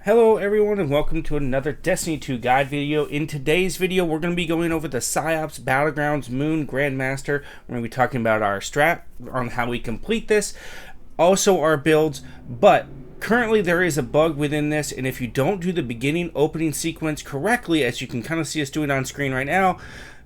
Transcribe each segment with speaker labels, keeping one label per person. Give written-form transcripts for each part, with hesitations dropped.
Speaker 1: Hello everyone and welcome to another Destiny 2 guide video. In today's video we're going to be going over the Psiops Battlegrounds Moon Grandmaster. We're going to be talking about our strat on how we complete this, also our builds, but currently there is a bug within this, and if you don't do the beginning opening sequence correctly, as you can kind of see us doing on screen right now,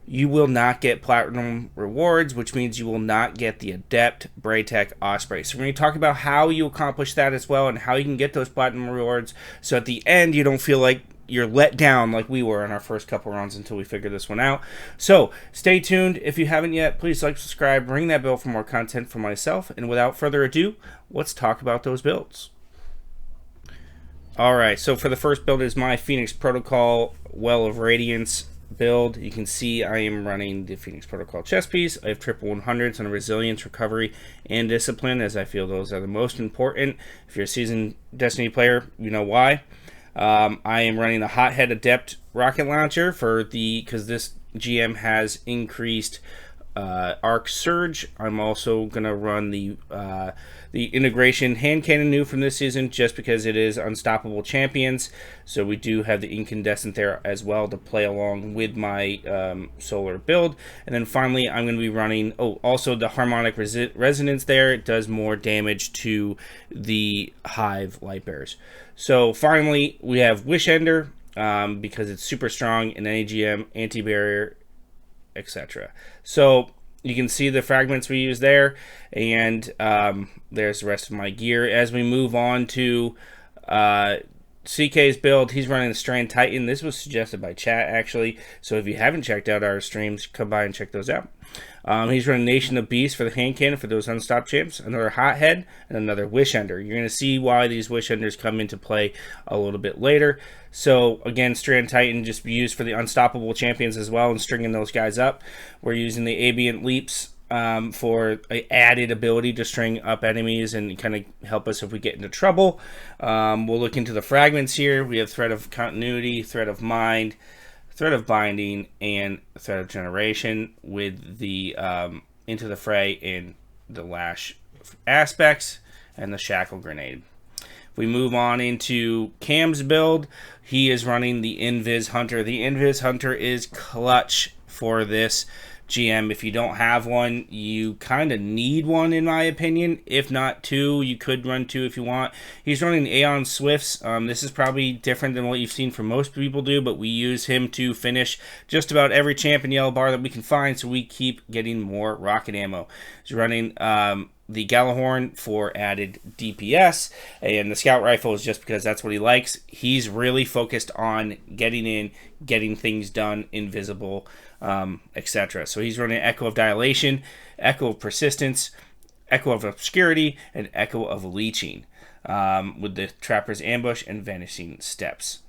Speaker 1: you will not get platinum rewards, which means you will not get the Adept Braytech Osprey. So we're going to talk about how you accomplish that as well and how you can get those platinum rewards so at the end you don't feel like you're let down like we were in our first couple rounds until we figure this one out. So stay tuned. If you haven't yet, please like, subscribe, ring that bell for more content from myself. And without further ado, let's talk about those builds. Alright, so for the first build is my Phoenix Protocol Well of Radiance build. You can see I am running the Phoenix Protocol chess piece. I have triple 100s on resilience, recovery, and discipline, as I feel those are the most important. If you're a seasoned Destiny player, you know why. I am running the Hothead Adept rocket launcher because this GM has increased arc surge. I'm also gonna run the integration hand cannon new from this season just because it is unstoppable champions, so we do have the incandescent there as well to play along with my solar build. And then finally I'm going to be running also the harmonic resonance there. It does more damage to the hive light bearers. So finally we have Wish Ender because it's super strong in any GM, anti-barrier, etc. So you can see the fragments we use there, and there's the rest of my gear. As we move on to CK's build, he's running the Strand Titan. This was suggested by chat, actually, so if you haven't checked out our streams, come by and check those out. He's running Nation of Beasts for the hand cannon for those unstopped champs, another Hothead, and another Wish Ender. You're going to see why these Wish Enders come into play a little bit later. So again, Strand Titan just be used for the unstoppable champions as well and stringing those guys up. We're using the Ambient Leaps for an added ability to string up enemies and kind of help us if we get into trouble. We'll look into the fragments here. We have Thread of Continuity, Thread of Mind, Thread of Binding, and Thread of Generation with the Into the Fray and the Lash aspects and the Shackle Grenade. If we move on into Cam's build, he is running the Invis Hunter. The Invis Hunter is clutch for this GM. If you don't have one, you kind of need one in my opinion. If not two, you could run two if you want. He's running Aeon Swifts. This is probably different than what you've seen from most people do, but we use him to finish just about every champ in yellow bar that we can find, so we keep getting more rocket ammo. He's running the Gallahorn for added DPS, and the Scout Rifle is just because that's what he likes. He's really focused on getting in, getting things done, invisible, etc. So he's running Echo of Dilation, Echo of Persistence, Echo of Obscurity, and Echo of Leeching, with the Trapper's Ambush and Vanishing Steps.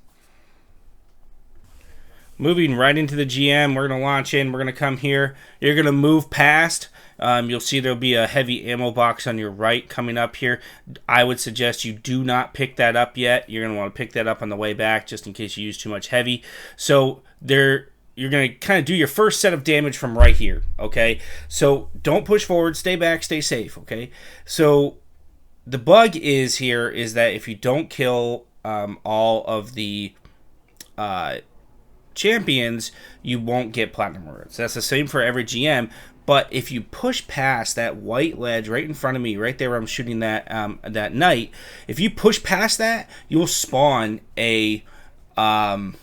Speaker 1: Moving right into the GM, we're going to launch in, we're going to come here, you're going to move past. You'll see there'll be a heavy ammo box on your right coming up here. I would suggest you do not pick that up yet. You're going to want to pick that up on the way back just in case you use too much heavy. So you're going to kind of do your first set of damage from right here, okay? So don't push forward, stay back, stay safe, okay? So the bug is that if you don't kill all of the champions, you won't get platinum rewards. That's the same for every GM. But if you push past that white ledge right in front of me, right there where I'm shooting that that knight, if you push past that, you'll spawn a hive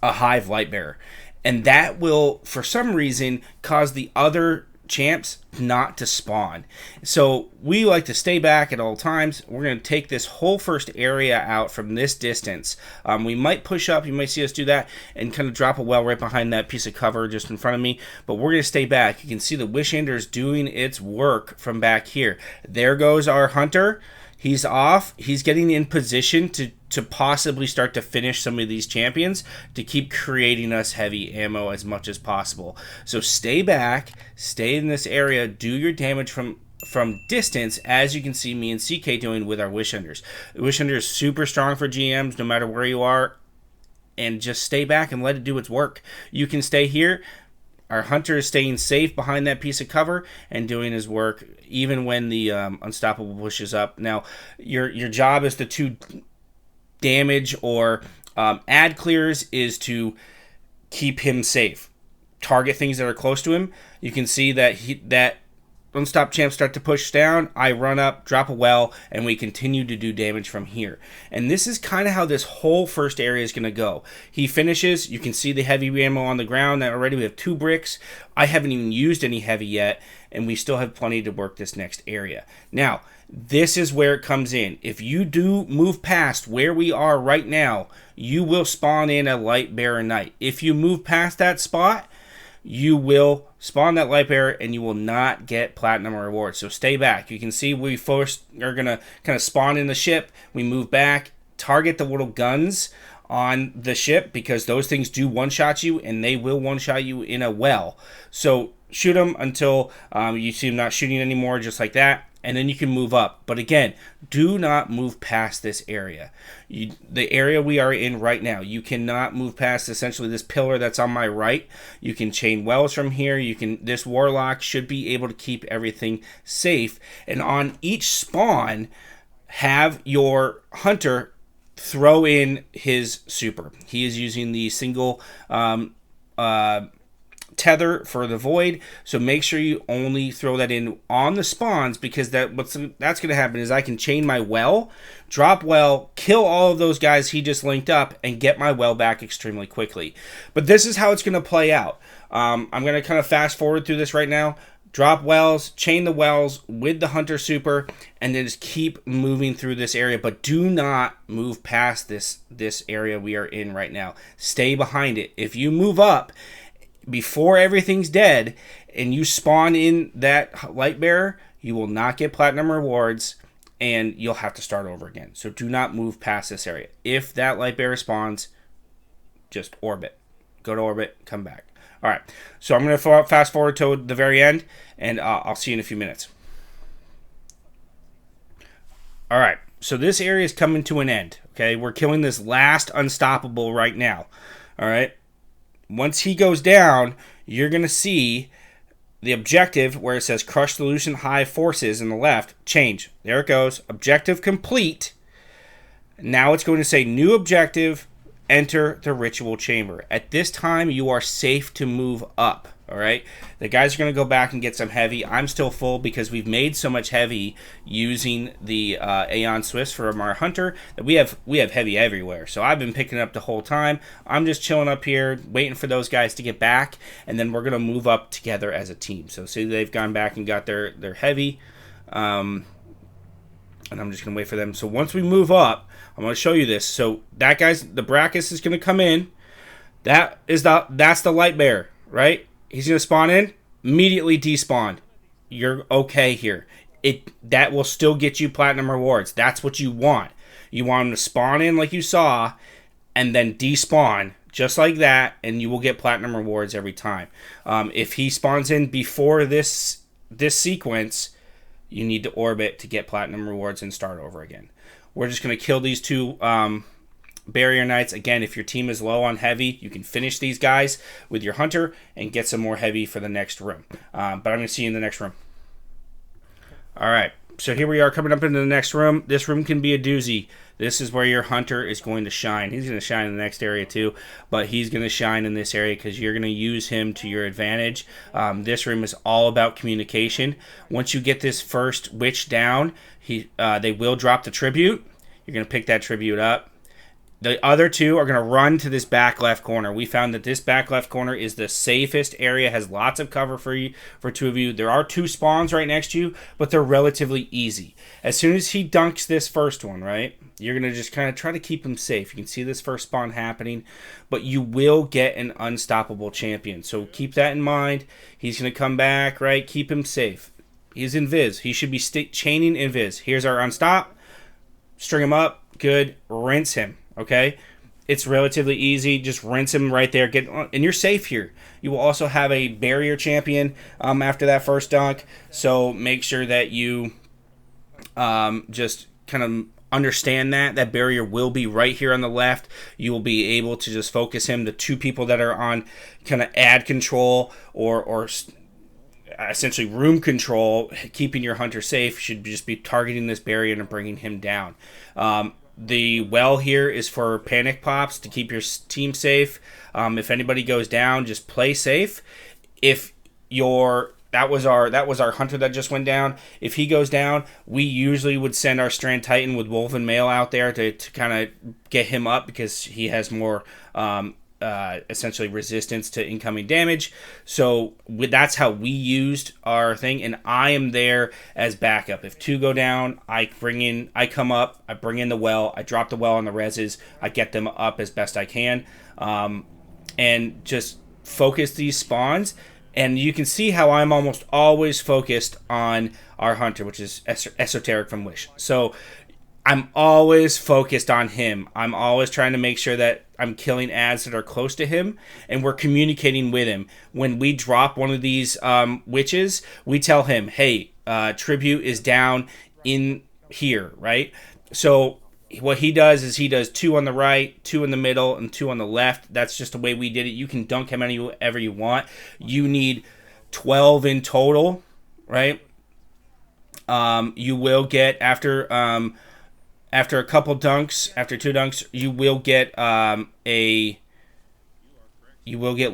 Speaker 1: lightbearer, and that will, for some reason, cause the other champs not to spawn. So we like to stay back at all times. We're going to take this whole first area out from this distance. We might push up, you might see us do that, and kind of drop a well right behind that piece of cover just in front of me, but we're going to stay back. You can see the Wish Ender's doing its work from back here. There goes our Hunter. He's off. He's getting in position to possibly start to finish some of these champions to keep creating us heavy ammo as much as possible. So stay back, stay in this area, do your damage from distance, as you can see me and CK doing with our Wish Enders. The Wish Ender is super strong for GMs no matter where you are, and just stay back and let it do its work. You can stay here. Our Hunter is staying safe behind that piece of cover and doing his work even when the Unstoppable pushes up. Now, your job is to damage or ad clears is to keep him safe. Target things that are close to him. You can see that that Unstopped champs start to push down. I run up, drop a well, and we continue to do damage from here. And this is kind of how this whole first area is going to go. He finishes. You can see the heavy ammo on the ground. Already we have 2 bricks. I haven't even used any heavy yet, and we still have plenty to work this next area. Now, this is where it comes in. If you do move past where we are right now, you will spawn in a light bearer knight. If you move past that spot, you will spawn that light bearer and you will not get platinum rewards. So stay back. You can see we first are going to kind of spawn in the ship. We move back, target the little guns on the ship because those things do one-shot you and they will one-shot you in a well. So shoot them until you see them not shooting anymore, just like that. And then you can move up. But again, do not move past this area. The area we are in right now, you cannot move past essentially this pillar that's on my right. You can chain wells from here. This warlock should be able to keep everything safe. And on each spawn, have your hunter throw in his super. He is using the single tether for the void, so make sure you only throw that in on the spawns, because that's going to happen is I can chain my well, drop well, kill all of those guys he just linked up, and get my well back extremely quickly. But this is how it's going to play out. I'm going to kind of fast forward through this right now. Drop wells, chain the wells with the hunter super, and then just keep moving through this area. But do not move past this area we are in right now. Stay behind it. If you move up before everything's dead and you spawn in that light bearer, you will not get platinum rewards and you'll have to start over again. So do not move past this area. If that light bearer spawns, just orbit. Go to orbit, come back. All right, so I'm going to fast forward to the very end, and I'll see you in a few minutes. All right, so this area is coming to an end, okay? We're killing this last unstoppable right now, all right? Once he goes down, you're going to see the objective where it says crush the Lucian Hive forces in the left change. There it goes. Objective complete. Now it's going to say new objective, enter the ritual chamber. At this time, you are safe to move up. All right. The guys are going to go back and get some heavy. I'm still full because we've made so much heavy using the Aeon Swifts from our hunter that we have heavy everywhere. So I've been picking it up the whole time. I'm just chilling up here, waiting for those guys to get back, and then we're going to move up together as a team. So see, they've gone back and got their heavy, and I'm just going to wait for them. So once we move up, I'm going to show you this. So that the Brachus is going to come in. That's the light bearer, right? He's going to spawn in, immediately despawn. You're okay here. That will still get you platinum rewards. That's what you want. You want him to spawn in like you saw, and then despawn just like that, and you will get platinum rewards every time. If he spawns in before this sequence, you need to orbit to get platinum rewards and start over again. We're just going to kill these 2 barrier knights. Again, if your team is low on heavy, you can finish these guys with your hunter and get some more heavy for the next room. But I'm going to see you in the next room. All right, so here we are coming up into the next room. This room can be a doozy. This is where your hunter is going to shine. He's going to shine in the next area too, but he's going to shine in this area because you're going to use him to your advantage. This room is all about communication. Once you get this first witch down, they will drop the tribute. You're going to pick that tribute up. The other 2 are going to run to this back left corner. We found that this back left corner is the safest area, has lots of cover for 2 of you. There are 2 spawns right next to you, but they're relatively easy. As soon as he dunks this first one, right, you're going to just kind of try to keep him safe. You can see this first spawn happening, but you will get an unstoppable champion. So keep that in mind. He's going to come back, right? Keep him safe. He's invis. He should be chaining invis. Here's our unstop. String him up. Good. Rinse him. Okay, it's relatively easy. Just rinse him right there. And you're safe here. You will also have a barrier champion after that first dunk. So make sure that you just kind of understand that barrier will be right here on the left. You will be able to just focus him. The 2 people that are on kind of ad control or essentially room control, keeping your hunter safe, should just be targeting this barrier and bringing him down. The well here is for panic pops to keep your team safe. If anybody goes down, just play safe. If your that was our hunter that just went down. If he goes down, we usually would send our Strand Titan with Wolven Male out there to kind of get him up because he has more essentially resistance to incoming damage. So that's how we used our thing, and I am there as backup. If two go down, I come up, I bring in the well, I drop the well on the reses, I get them up as best I can, and just focus these spawns. And you can see how I'm almost always focused on our hunter, which is Esoteric from Wish. So I'm always focused on him. I'm always trying to make sure that I'm killing ads that are close to him, and we're communicating with him. When we drop one of these witches, we tell him, hey, tribute is down in here, right? So what he does is he does 2 on the right, 2 in the middle, and 2 on the left. That's just the way we did it. You can dunk how many ever you want. You need 12 in total, right? You will get after a couple dunks, after 2 dunks, you will get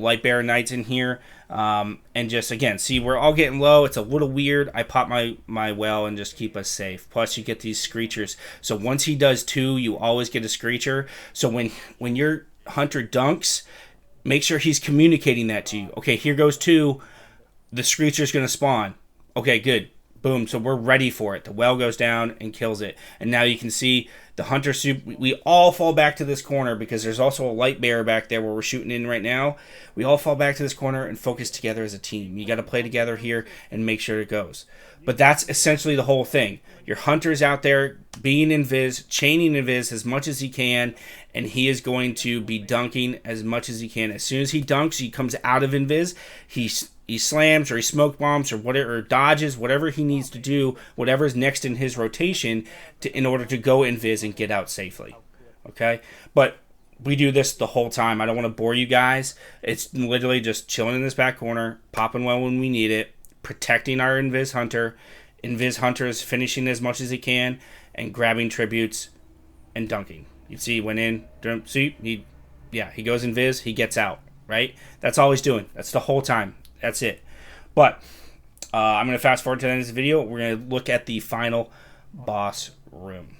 Speaker 1: Light Bearer Knights in here. And just, again, see, we're all getting low. It's a little weird. I pop my well and just keep us safe. Plus, you get these Screechers. So once he does 2, you always get a Screecher. So when your hunter dunks, make sure he's communicating that to you. Okay, here goes 2. The Screecher's going to spawn. Okay, good. Boom. So we're ready for it. The well goes down and kills it. And now you can see the hunter soup. We all fall back to this corner because there's also a light bearer back there where we're shooting in right now. We all fall back to this corner and focus together as a team. You got to play together here and make sure it goes. But that's essentially the whole thing. Your hunter's out there being invis, chaining invis as much as he can, and he is going to be dunking as much as he can. As soon as he dunks, he comes out of invis, he slams or he smoke bombs or whatever, or dodges, whatever he needs to do, whatever's next in his rotation in order to go invis and get out safely. Okay? But we do this the whole time. I don't want to bore you guys. It's literally just chilling in this back corner, popping well when we need it, protecting our invis hunter. Invis hunter is finishing as much as he can and grabbing tributes and dunking. You see, he went in. See, he goes invis, he gets out, right? That's all he's doing. That's the whole time. That's it. But I'm going to fast forward to the end of this video. We're going to look at the final boss room.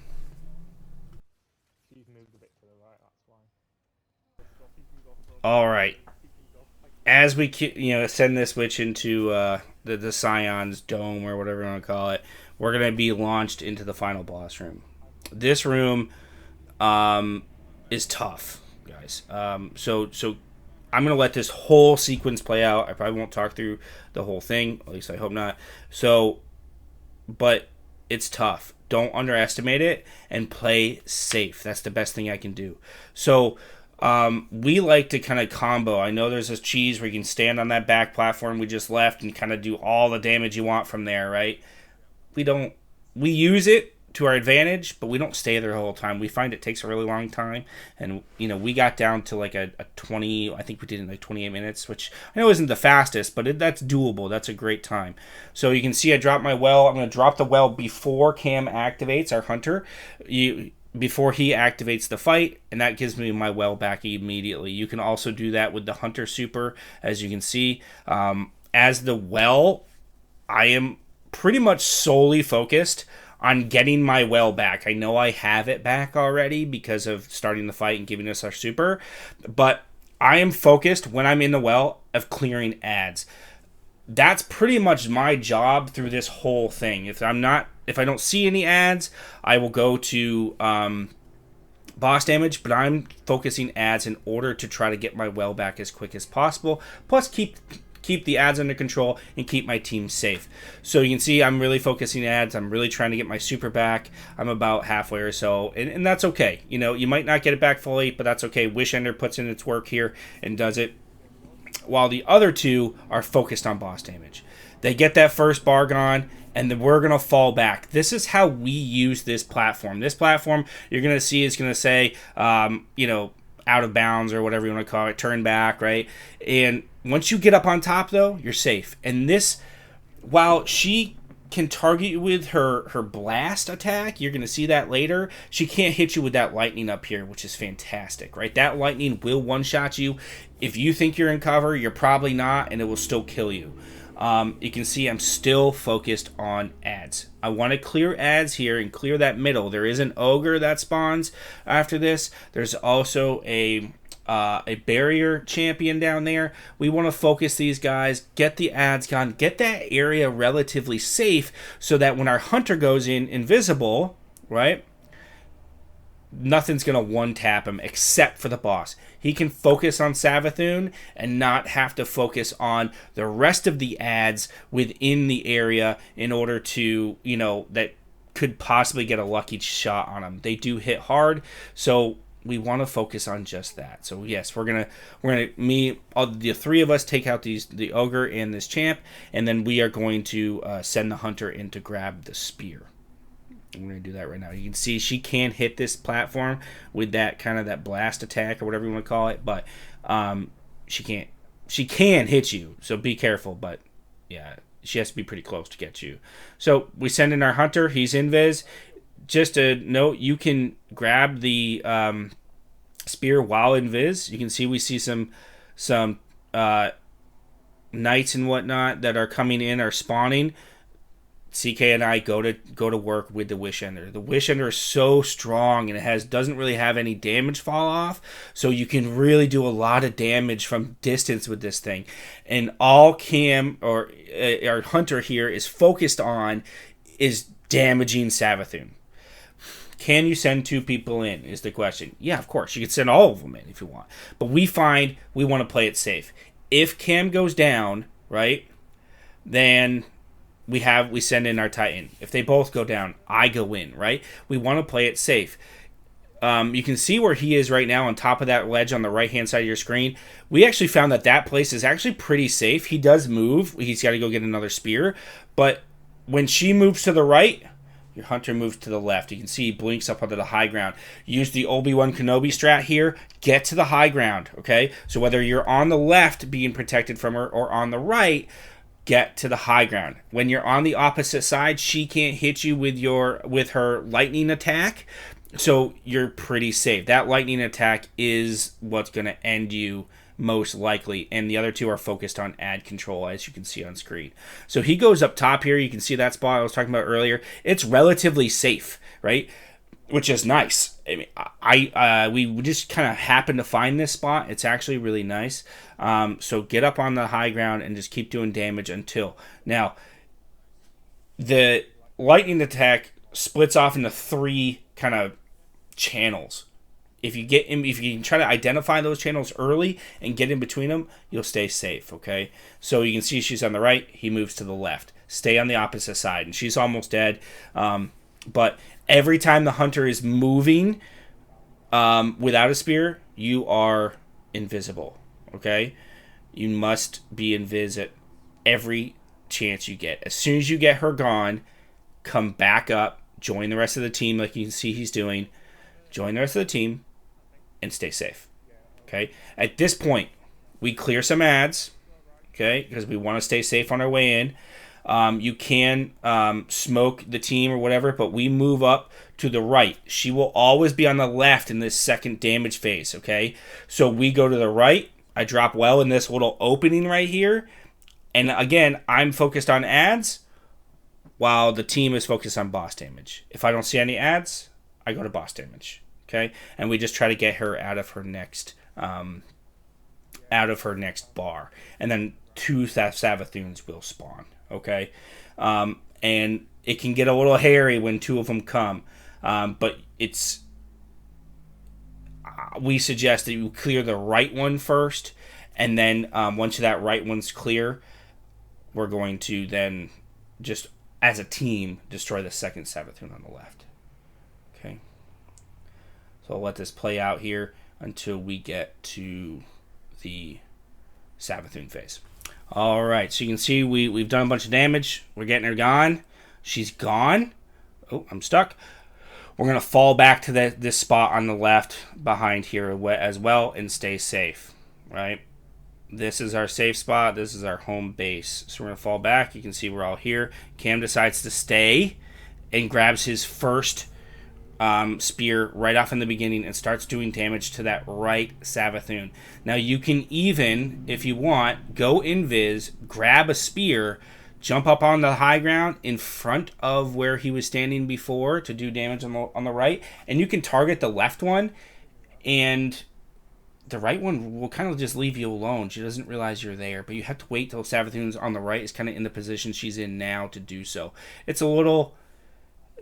Speaker 1: All right. As we send this witch into the Scion's dome or whatever you want to call it, we're going to be launched into the final boss room. This room is tough, guys. So I'm going to let this whole sequence play out. I probably won't talk through the whole thing. At least I hope not. But it's tough. Don't underestimate it and play safe. That's the best thing I can do. So we like to kind of combo. I know there's this cheese where you can stand on that back platform we just left and kind of do all the damage you want from there, right? We use it to our advantage, but we don't stay there the whole time. We find it takes a really long time, and we got down to like a 20. I think we did it in like 28 minutes, which I know isn't the fastest, but that's doable. That's a great time. So you can see I dropped my well. I'm going to drop the well before Cam activates our hunter. Before he activates the fight, and that gives me my well back immediately. You can also do that with the hunter super, as you can see. As the well, I am pretty much solely focused on getting my well back. I know I have it back already because of starting the fight and giving us our super, but I am focused when I'm in the well of clearing ads. That's pretty much my job through this whole thing. If I don't see any ads, I will go to boss damage, but I'm focusing ads in order to try to get my well back as quick as possible. Plus keep the ads under control and keep my team safe. So you can see I'm really focusing ads. I'm really trying to get my super back. I'm about halfway or so, and that's okay. You might not get it back fully, but that's okay. Wish Ender puts in its work here and does it, while the other two are focused on boss damage. They get that first bar gone, and then we're going to fall back. This is how we use this platform. This platform, you're going to see, is going to say, out of bounds or whatever you want to call it, turn back, right? And once you get up on top, though, you're safe. And this, while she can target you with her blast attack. You're going to see that later. She can't hit you with that lightning up here, which is fantastic, right? That lightning will one-shot you. If you think you're in cover, you're probably not, and it will still kill you. You can see I'm still focused on ads. I want to clear ads here and clear that middle. There is an ogre that spawns after this. There's also a barrier champion down there. We want to focus these guys, get the ads gone, get that area relatively safe so that when our hunter goes in invisible, right, nothing's going to one-tap him except for the boss. He can focus on Savathun and not have to focus on the rest of the ads within the area in order to, that could possibly get a lucky shot on him. They do hit hard, so we want to focus on just that. So yes, the three of us take out the ogre and this champ, and then we are going to send the hunter in to grab the spear. I'm going to do that right now. You can see she can hit this platform with that kind of that blast attack or whatever you want to call it, but she can't. She can hit you, so be careful. But yeah, she has to be pretty close to get you. So we send in our hunter. He's invis. Just a note, you can grab the spear while invis. You can see we see some knights and whatnot that are coming in, are spawning. CK and I go to work with the Wish Ender. The Wish Ender is so strong, and it doesn't really have any damage fall off, so you can really do a lot of damage from distance with this thing. And all Cam or our hunter here is focused on is damaging Savathun. Can you send 2 people in is the question. Yeah, of course. You can send all of them in if you want. But we find we want to play it safe. If Cam goes down, right, then we send in our Titan. If they both go down, I go in, right? We want to play it safe. You can see where he is right now on top of that ledge on the right-hand side of your screen. We actually found that place is actually pretty safe. He does move. He's got to go get another spear. But when she moves to the right, your hunter moves to the left. You can see he blinks up onto the high ground. Use the Obi-Wan Kenobi strat here. Get to the high ground, okay? So whether you're on the left being protected from her or on the right, get to the high ground. When you're on the opposite side, she can't hit you with her lightning attack, so you're pretty safe. That lightning attack is what's going to end you most likely, and the other 2 are focused on ad control, as you can see on screen. So he goes up top here. You can see that spot I was talking about earlier. It's relatively safe, right? Which is nice. I mean, we just kind of happened to find this spot. It's actually really nice. So get up on the high ground and just keep doing damage until. Now, the lightning attack splits off into 3 kind of channels. If you can try to identify those channels early and get in between them, you'll stay safe, okay? So you can see she's on the right. He moves to the left. Stay on the opposite side, and she's almost dead. But every time the hunter is moving without a spear, you are invisible, okay? You must be invis at every chance you get. As soon as you get her gone, come back up, join the rest of the team like you can see he's doing. Join the rest of the team and stay safe, okay? At this point, we clear some ads, okay, because we want to stay safe on our way in. You can smoke the team or whatever, but we move up to the right. She will always be on the left in this second damage phase, okay? So we go to the right. I drop well in this little opening right here. And again, I'm focused on ads while the team is focused on boss damage. If I don't see any ads, I go to boss damage, okay? And we just try to get her out of her next bar. And then 2 Savathuns will spawn. Okay, and it can get a little hairy when 2 of them come, but we suggest that you clear the right one first, and then once that right one's clear, we're going to then just as a team destroy the second Savathun on the left. Okay, so I'll let this play out here until we get to the Savathun phase. All right, so you can see we've done a bunch of damage. We're getting her gone. She's gone. Oh, I'm stuck. We're going to fall back to this spot on the left behind here as well and stay safe, right? This is our safe spot. This is our home base. So we're going to fall back. You can see we're all here. Cam decides to stay and grabs his first spear right off in the beginning and starts doing damage to that right Savathun. Now you can even, if you want, go invis, grab a spear, jump up on the high ground in front of where he was standing before to do damage on the right, and you can target the left one, and the right one will kind of just leave you alone. She doesn't realize you're there, but you have to wait till Savathun's on the right is kind of in the position she's in now to do so. It's a little,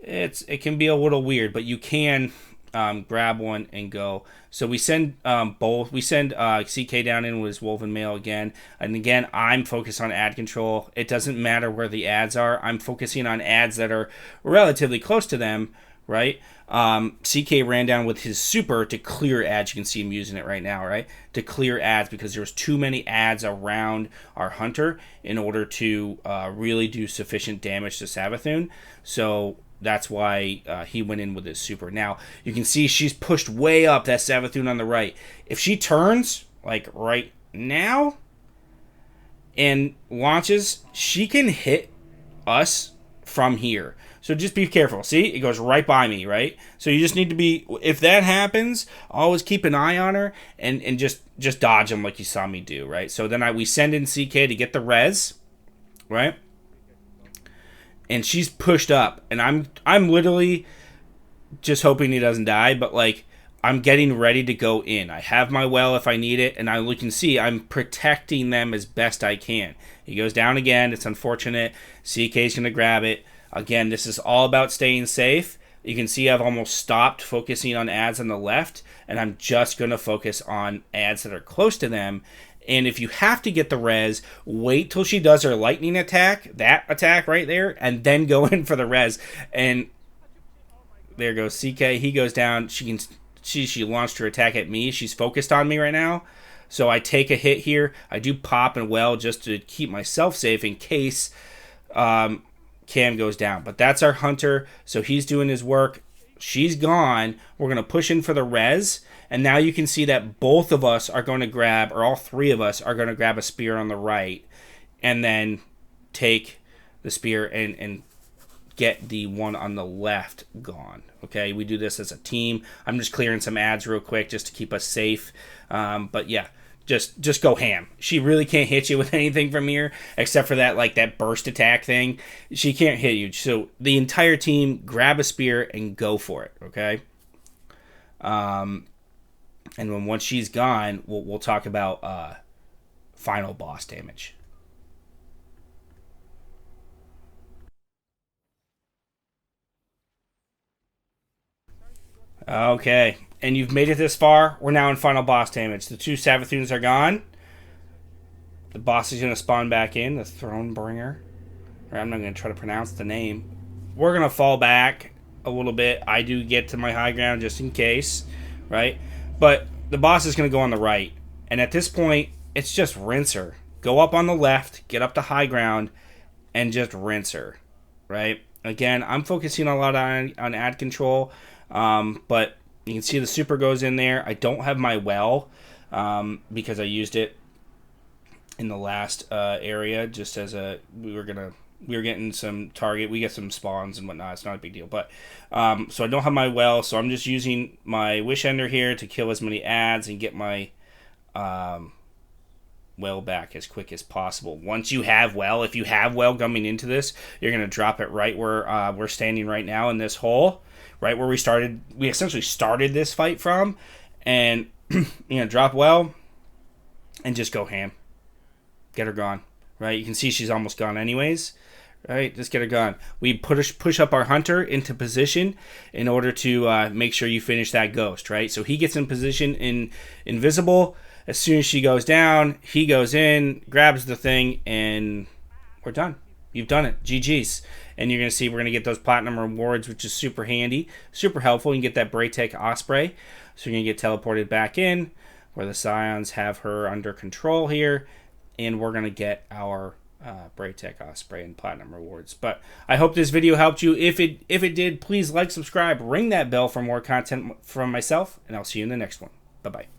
Speaker 1: it can be a little weird, but you can grab one and go. So we send both. We send CK down in with his Woven Mail again, and again I'm focused on ad control. It doesn't matter where the ads are. I'm focusing on ads that are relatively close to them. Right? CK ran down with his super to clear ads. You can see him using it right now, right? To clear ads because there was too many ads around our hunter in order to really do sufficient damage to Savathun. So that's why he went in with his super. Now, you can see she's pushed way up that Savathun on the right. If she turns, like right now, and launches, she can hit us from here. So just be careful. See, it goes right by me, right? So you just need to be, if that happens, always keep an eye on her and just dodge them like you saw me do, right? So then we send in CK to get the res, right? And she's pushed up, and I'm literally just hoping he doesn't die, but like I'm getting ready to go in. I have my well if I need it, and you can see I'm protecting them as best I can. He goes down again. It's unfortunate. CK's gonna grab it. Again, this is all about staying safe. You can see I've almost stopped focusing on ads on the left, and I'm just going to focus on ads that are close to them. And if you have to get the res, wait till she does her lightning attack, that attack right there, and then go in for the res. And there goes CK. He goes down. She launched her attack at me. She's focused on me right now. So I take a hit here. I do pop and well just to keep myself safe in case Cam goes down. But that's our hunter, so he's doing his work. She's gone. We're going to push in for the res, and now you can see that both of us are going to grab, or all three of us are going to grab a spear on the right, and then take the spear and get the one on the left gone. Okay, we do this as a team. I'm just clearing some ads real quick just to keep us safe. But yeah, just go ham. She really can't hit you with anything from here except for that burst attack thing. She can't hit you. So the entire team grab a spear and go for it. Okay. And once she's gone, we'll talk about final boss damage. Okay, and you've made it this far. We're now in final boss damage. The two Savathuns are gone. The boss is going to spawn back in, the Thronebringer. I'm not going to try to pronounce the name. We're going to fall back a little bit. I do get to my high ground just in case, right? But the boss is going to go on the right. And at this point, it's just rinse her. Go up on the left, get up to high ground, and just rinse her, right? Again, I'm focusing a lot on ad control. But you can see the super goes in there. I don't have my well because I used it in the last area just as we were getting some target. We get some spawns and whatnot. It's not a big deal. But so I don't have my well, so I'm just using my wish ender here to kill as many ads and get my well back as quick as possible. Once you have well, if you have well coming into this, you're going to drop it right where we're standing right now in this hole. Right where we essentially started this fight from, and drop well, and just go ham. Get her gone. Right, you can see she's almost gone anyways. Right, just get her gone. We push up our hunter into position in order to make sure you finish that ghost. Right, so he gets in position invisible. As soon as she goes down, he goes in, grabs the thing, and we're done. You've done it. GG's. And you're going to see we're going to get those platinum rewards, which is super handy, super helpful. You can get that Braytech Osprey. So you're going to get teleported back in where the Scions have her under control here. And we're going to get our Braytech Osprey and platinum rewards. But I hope this video helped you. If it did, please like, subscribe, ring that bell for more content from myself. And I'll see you in the next one. Bye-bye.